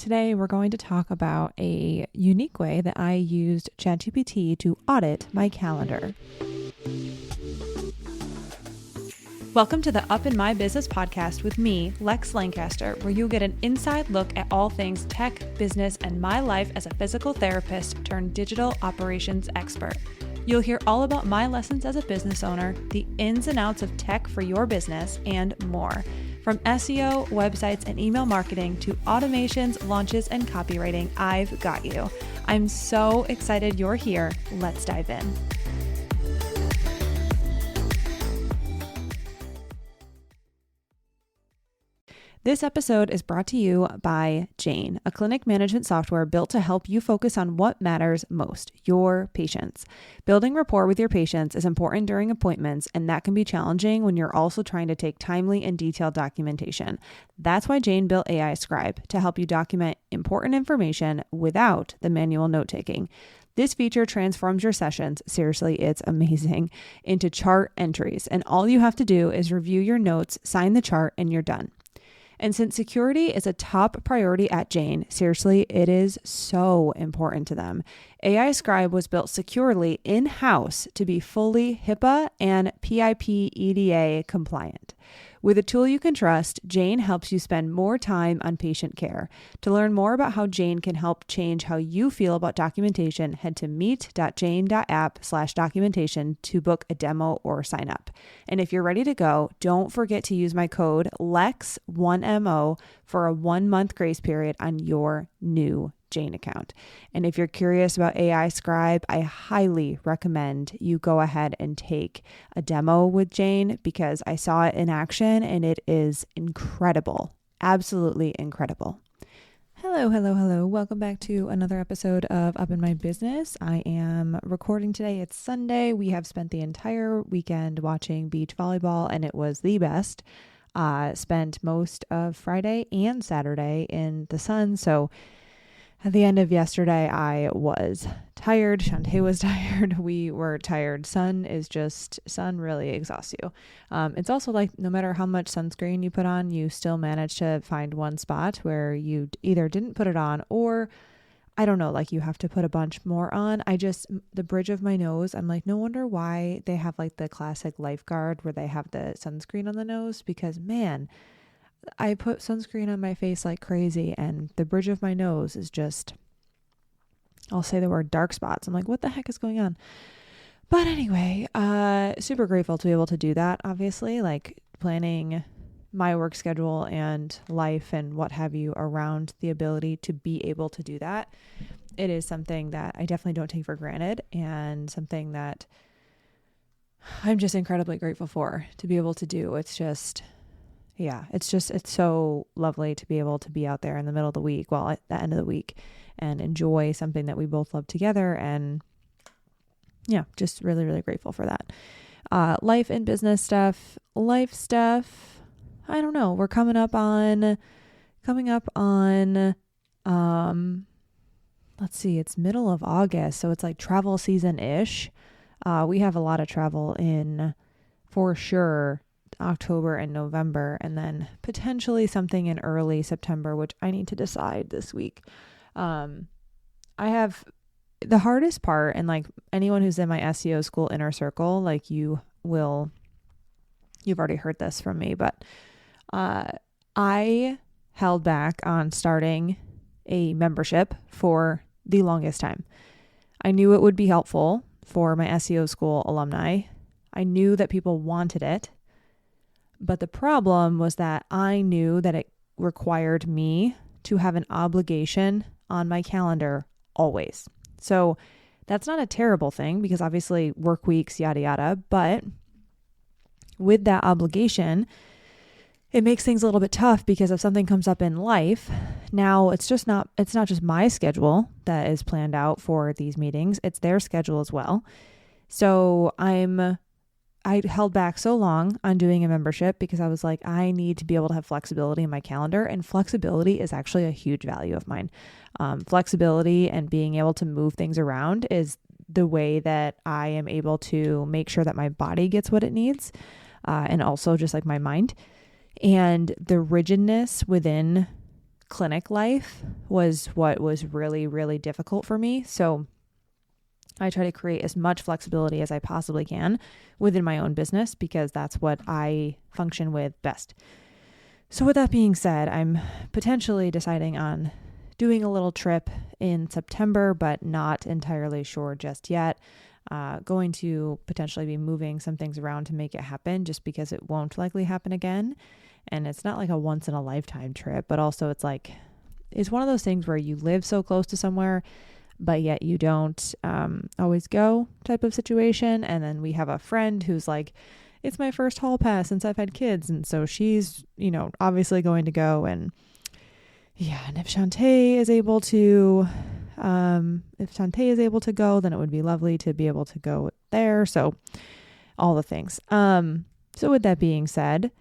Today, we're going to talk about a unique way that I used ChatGPT to audit my calendar. Welcome to the Up in My Business podcast with me, Lex Lancaster, where you'll get an inside look at all things tech, business, and my life as a physical therapist turned digital operations expert. You'll hear all about my lessons as a business owner, the ins and outs of tech for your business, and more. From SEO, websites, and email marketing to automations, launches, and copywriting, I've got you. I'm so excited you're here. Let's dive in. This episode is brought to you by Jane, a clinic management software built to help you focus on what matters most, your patients. Building rapport with your patients is important during appointments, and that can be challenging when you're also trying to take timely and detailed documentation. That's why Jane built AI Scribe to help you document important information without the manual note-taking. This feature transforms your sessions, seriously, it's amazing, into chart entries, and all you have to do is review your notes, sign the chart, and you're done. And since security is a top priority at Jane, seriously, it is so important to them. AI Scribe was built securely in-house to be fully HIPAA and PIP EDA compliant. With a tool you can trust, Jane helps you spend more time on patient care. To learn more about how Jane can help change how you feel about documentation, head to meet.jane.app/documentation to book a demo or sign up. And if you're ready to go, don't forget to use my code LEX1MO for a 1-month grace period on your new Jane account. And if you're curious about AI Scribe, I highly recommend you go ahead and take a demo with Jane because I saw it in action and it is incredible. Absolutely incredible. Hello. Welcome back to another episode of Up in My Business. I am recording today. It's Sunday. We have spent the entire weekend watching beach volleyball and it was the best. Spent most of Friday and Saturday in the sun. So at the end of yesterday, I was tired. Shante was tired. We were tired. Sun really exhausts you. It's also like no matter how much sunscreen you put on, you still manage to find one spot where you either didn't put it on or I don't know, like you have to put a bunch more on. The bridge of my nose, I'm like, no wonder why they have like the classic lifeguard where they have the sunscreen on the nose because man, I put sunscreen on my face like crazy and the bridge of my nose is just, I'll say the word dark spots. I'm like, what the heck is going on? But anyway, super grateful to be able to do that. Obviously, like planning my work schedule and life and what have you around the ability to be able to do that. It is something that I definitely don't take for granted and something that I'm just incredibly grateful for to be able to do. It's so lovely to be able to be out there in the middle of the week, at the end of the week and enjoy something that we both love together. And yeah, just really, really grateful for that. Life and business stuff, life stuff. I don't know. We're coming up on, let's see, it's middle of August. So it's like travel season-ish. We have a lot of travel in for sure. October and November, and then potentially something in early September, which I need to decide this week. I have the hardest part, and like anyone who's in my SEO school inner circle, like you've already heard this from me, but I held back on starting a membership for the longest time. I knew it would be helpful for my SEO school alumni. I knew that people wanted it. But the problem was that I knew that it required me to have an obligation on my calendar always. So that's not a terrible thing because obviously work weeks, yada, yada. But with that obligation, it makes things a little bit tough because if something comes up in life, now it's not just my schedule that is planned out for these meetings. It's their schedule as well. So I held back so long on doing a membership because I was like, I need to be able to have flexibility in my calendar, and flexibility is actually a huge value of mine. Flexibility and being able to move things around is the way that I am able to make sure that my body gets what it needs, and also just like my mind. And the rigidness within clinic life was what was really, really difficult for me. So I try to create as much flexibility as I possibly can within my own business because that's what I function with best. So with that being said, I'm potentially deciding on doing a little trip in September, but not entirely sure just yet. Going to potentially be moving some things around to make it happen just because it won't likely happen again. And it's not like a once in a lifetime trip, but also it's one of those things where you live so close to somewhere, but yet you don't always go type of situation. And then we have a friend who's like, it's my first hall pass since I've had kids. And so she's, obviously going to go. And yeah, and if Shante is able to go, then it would be lovely to be able to go there. So all the things. So with that being said,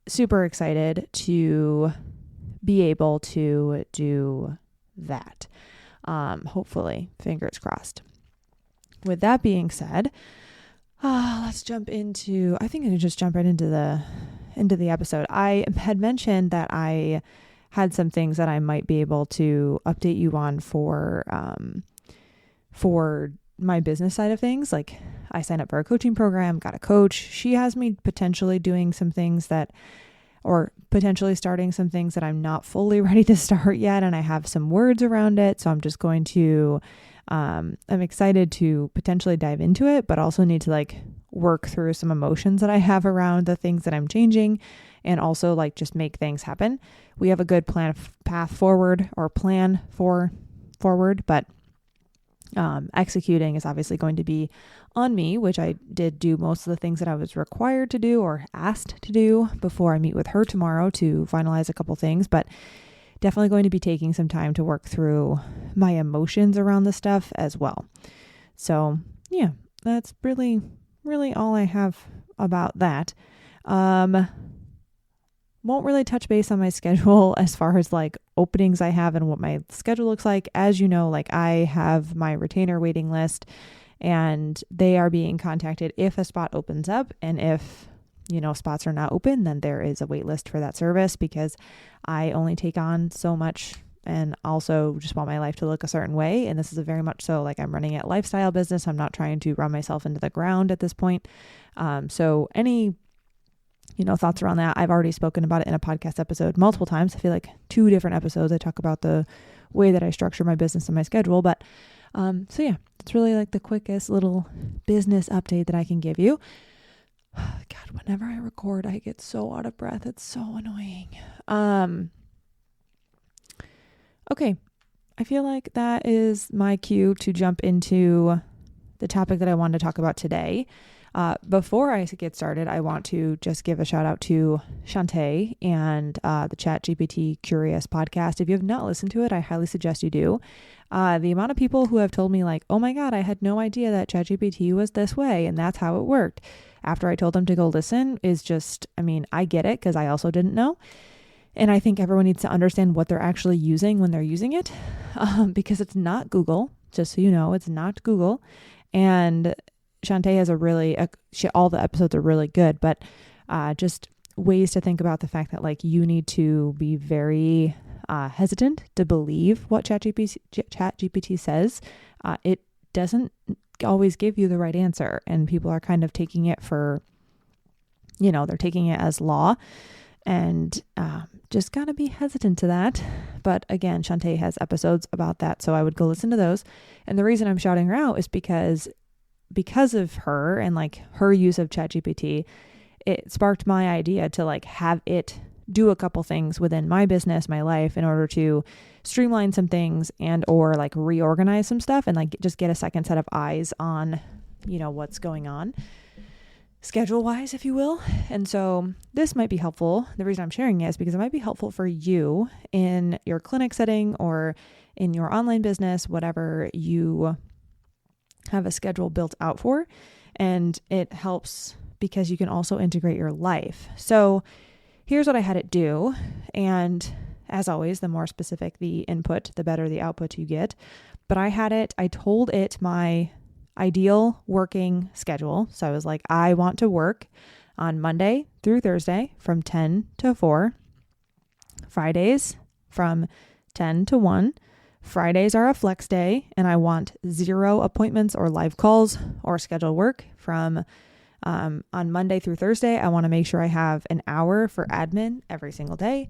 super excited to be able to do that. Hopefully, fingers crossed. With that being said, let's jump into, I think I can just jump right into the episode. I had mentioned that I had some things that I might be able to update you on for my business side of things. Like I signed up for a coaching program, got a coach. She has me potentially doing some things or potentially starting some things that I'm not fully ready to start yet. And I have some words around it. So I'm just going to, I'm excited to potentially dive into it, but also need to work through some emotions that I have around the things that I'm changing and also just make things happen. We have a good plan forward, but executing is obviously going to be on me, which I did do most of the things that I was required to do or asked to do before I meet with her tomorrow to finalize a couple things, but definitely going to be taking some time to work through my emotions around the stuff as well. So yeah, that's really, really all I have about that. Won't really touch base on my schedule as far as openings I have and what my schedule looks like. As you know, I have my retainer waiting list and they are being contacted if a spot opens up. And if, spots are not open, then there is a wait list for that service because I only take on so much and also just want my life to look a certain way. And this is a very much so I'm running a lifestyle business. I'm not trying to run myself into the ground at this point. So any thoughts around that. I've already spoken about it in a podcast episode multiple times. I feel like 2 different episodes I talk about the way that I structure my business and my schedule. But so yeah, it's really the quickest little business update that I can give you. God, whenever I record, I get so out of breath. It's so annoying. Okay. I feel like that is my cue to jump into the topic that I wanted to talk about today. Before I get started, I want to just give a shout out to Shante and the ChatGPT Curious Podcast. If you have not listened to it, I highly suggest you do. The amount of people who have told me oh my God, I had no idea that ChatGPT was this way and that's how it worked. After I told them to go listen is just, I get it because I also didn't know. And I think everyone needs to understand what they're actually using when they're using it because it's not Google, just so you know, it's not Google. And Shante has all the episodes are really good, but just ways to think about the fact that you need to be very hesitant to believe what ChatGPT says. It doesn't always give you the right answer, and people are kind of taking it for, they're taking it as law, and just gotta be hesitant to that. But again, Shante has episodes about that, so I would go listen to those. And the reason I'm shouting her out is because of her and her use of ChatGPT, it sparked my idea to have it do a couple things within my business, my life, in order to streamline some things and or reorganize some stuff and just get a second set of eyes on, what's going on schedule wise, if you will. And so this might be helpful. The reason I'm sharing it is because it might be helpful for you in your clinic setting or in your online business, whatever you have a schedule built out for. And it helps because you can also integrate your life. So here's what I had it do. And as always, the more specific the input, the better the output you get. But I told it my ideal working schedule. So I was I want to work on Monday through Thursday from 10 to 4 Fridays from 10 to 1. Fridays are a flex day, and I want 0 appointments or live calls or scheduled work from on Monday through Thursday. I want to make sure I have an hour for admin every single day.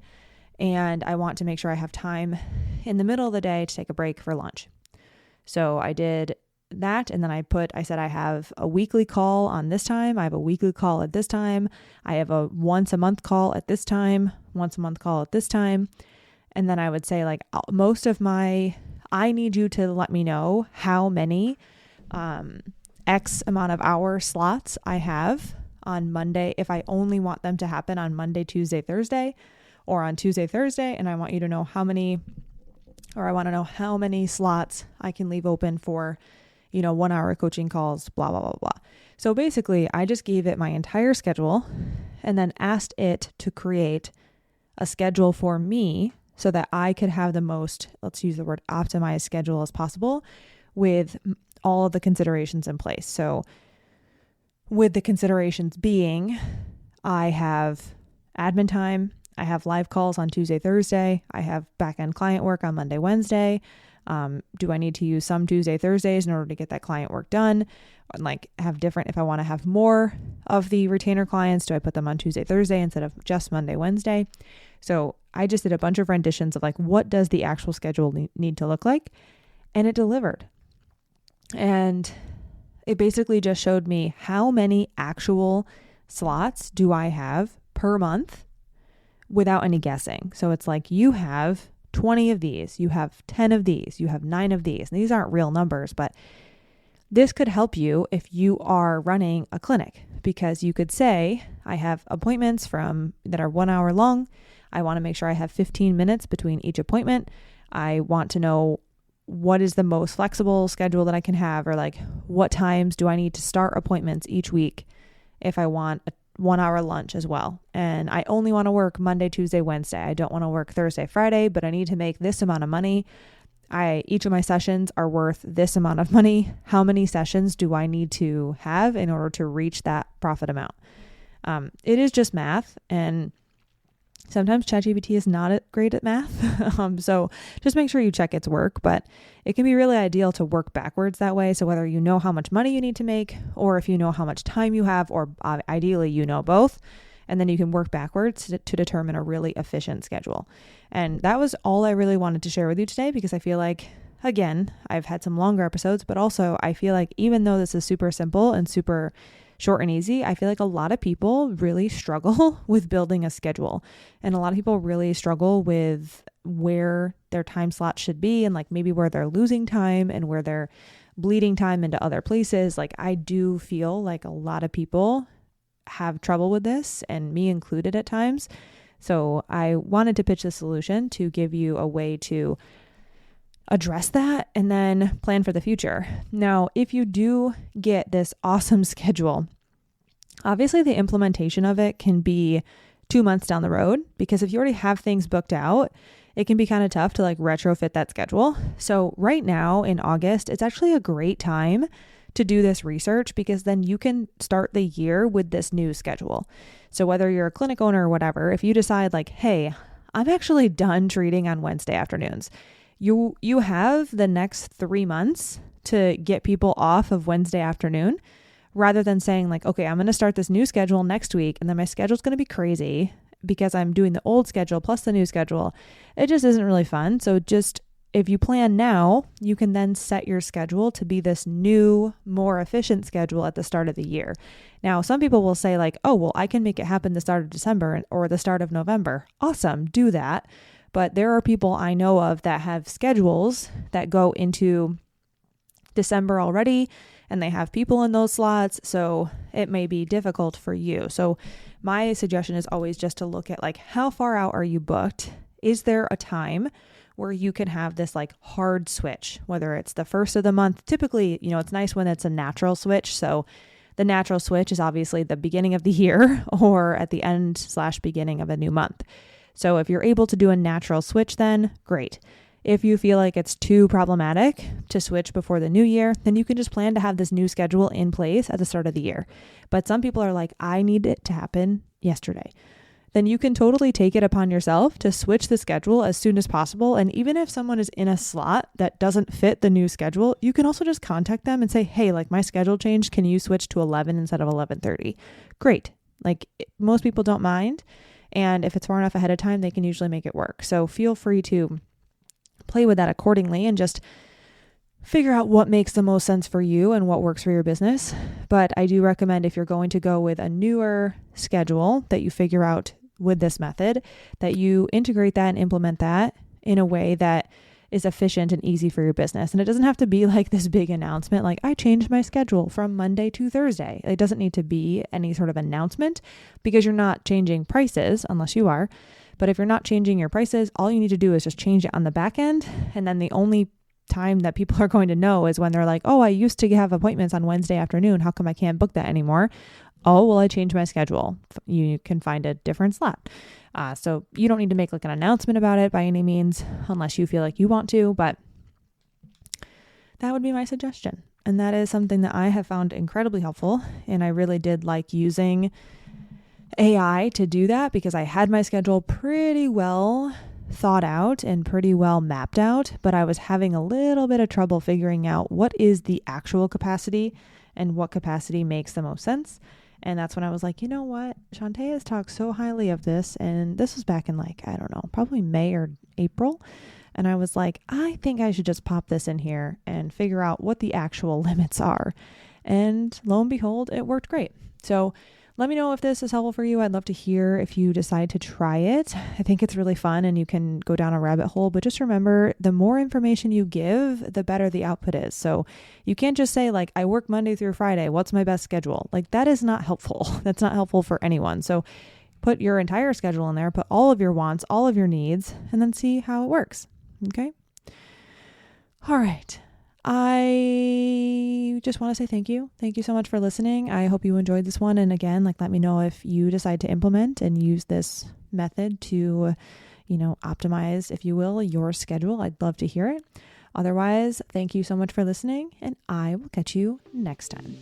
And I want to make sure I have time in the middle of the day to take a break for lunch. So I did that. And then I said I have a weekly call on this time. I have a weekly call at this time. I have a once a month call at this time, once a month call at this time. And then I would say like I need you to let me know how many X amount of hour slots I have on Monday, if I only want them to happen on Monday, Tuesday, Thursday, or on Tuesday, Thursday. And I want you to know I want to know how many slots I can leave open for, 1 hour coaching calls, blah, blah, blah, blah. So basically I just gave it my entire schedule and then asked it to create a schedule for me so that I could have the most, let's use the word optimized schedule as possible with all of the considerations in place. So with the considerations being, I have admin time, I have live calls on Tuesday, Thursday, I have back-end client work on Monday, Wednesday. Do I need to use some Tuesday, Thursdays in order to get that client work done? If I want to have more of the retainer clients, do I put them on Tuesday, Thursday instead of just Monday, Wednesday? So I just did a bunch of renditions of what does the actual schedule need to look like? And it delivered. And it basically just showed me how many actual slots do I have per month without any guessing. So it's like you have 20 of these, you have 10 of these, you have 9 of these. And these aren't real numbers, but this could help you if you are running a clinic, because you could say, I have appointments that are 1 hour long. I want to make sure I have 15 minutes between each appointment. I want to know what is the most flexible schedule that I can have, or what times do I need to start appointments each week if I want a 1 hour lunch as well. And I only want to work Monday, Tuesday, Wednesday. I don't want to work Thursday, Friday, but I need to make this amount of money. Each of my sessions are worth this amount of money. How many sessions do I need to have in order to reach that profit amount? It is just math, and sometimes ChatGPT is not great at math. So just make sure you check its work, but it can be really ideal to work backwards that way. So whether you know how much money you need to make, or if you know how much time you have, or ideally you know both, and then you can work backwards to determine a really efficient schedule. And that was all I really wanted to share with you today, because I feel like, again, I've had some longer episodes, but also I feel like even though this is super simple and super short and easy, I feel like a lot of people really struggle with building a schedule, and a lot of people really struggle with where their time slot should be, and maybe where they're losing time and where they're bleeding time into other places. I do feel like a lot of people have trouble with this, and me included at times. So I wanted to pitch the solution to give you a way to address that and then plan for the future. Now, if you do get this awesome schedule, obviously the implementation of it can be 2 months down the road, because if you already have things booked out, it can be kind of tough to retrofit that schedule. So right now in August, it's actually a great time to do this research, because then you can start the year with this new schedule. So whether you're a clinic owner or whatever, if you decide hey, I'm actually done treating on Wednesday afternoons, you have the next 3 months to get people off of Wednesday afternoon, rather than saying okay, I'm going to start this new schedule next week, and then my schedule's going to be crazy because I'm doing the old schedule plus the new schedule. It just isn't really fun. So if you plan now, you can then set your schedule to be this new, more efficient schedule at the start of the year. Now, some people will say oh, well, I can make it happen the start of December or the start of November. Awesome, do that. But there are people I know of that have schedules that go into December already, and they have people in those slots. So it may be difficult for you. So my suggestion is always just to look at how far out are you booked? Is there a time where you can have this hard switch, whether it's the first of the month? Typically, it's nice when it's a natural switch. So the natural switch is obviously the beginning of the year or at the end/beginning of a new month. So if you're able to do a natural switch, then great. If you feel like it's too problematic to switch before the new year, then you can just plan to have this new schedule in place at the start of the year. But some people are I need it to happen yesterday. then you can totally take it upon yourself to switch the schedule as soon as possible. And even if someone is in a slot that doesn't fit the new schedule, you can also just contact them and say, hey, like my schedule changed. Can you switch to 11 instead of 11:30? Great. Like most people don't mind. And if it's far enough ahead of time, they can usually make it work. So feel free to play with that accordingly and just figure out what makes the most sense for you and what works for your business. But I do recommend if you're going to go with a newer schedule that you figure out with this method, that you integrate that and implement that in a way that is efficient and easy for your business. And it doesn't have to be like this big announcement, like I changed my schedule from Monday to Thursday. It doesn't need to be any sort of announcement because you're not changing prices unless you are. But if you're not changing your prices, all you need to do is just change it on the back end. And then the only time that people are going to know is when they're like, oh, I used to have appointments on Wednesday afternoon. How come I can't book that anymore? Oh, well, I changed my schedule. You can find a different slot. So you don't need to make like an announcement about it by any means, unless you feel like you want to, but that would be my suggestion. And that is something that I have found incredibly helpful. And I really did like using AI to do that because I had my schedule pretty well thought out and pretty well mapped out, but I was having a little bit of trouble figuring out what is the actual capacity and what capacity makes the most sense. And that's when I was like, you know what? Shante has talked so highly of this. And this was back in like, I don't know, probably May or April. And I was like, I think I should just pop this in here and figure out what the actual limits are. And lo and behold, it worked great. So let me know if this is helpful for you. I'd love to hear if you decide to try it. I think it's really fun and you can go down a rabbit hole, but just remember the more information you give, the better the output is. So you can't just say like, I work Monday through Friday. What's my best schedule? Like that is not helpful. That's not helpful for anyone. So put your entire schedule in there, put all of your wants, all of your needs, and then see how it works. Okay. All right. I just want to say thank you. Thank you so much for listening. I hope you enjoyed this one. And again, like, let me know if you decide to implement and use this method to, optimize, if you will, your schedule. I'd love to hear it. Otherwise, thank you so much for listening and I will catch you next time.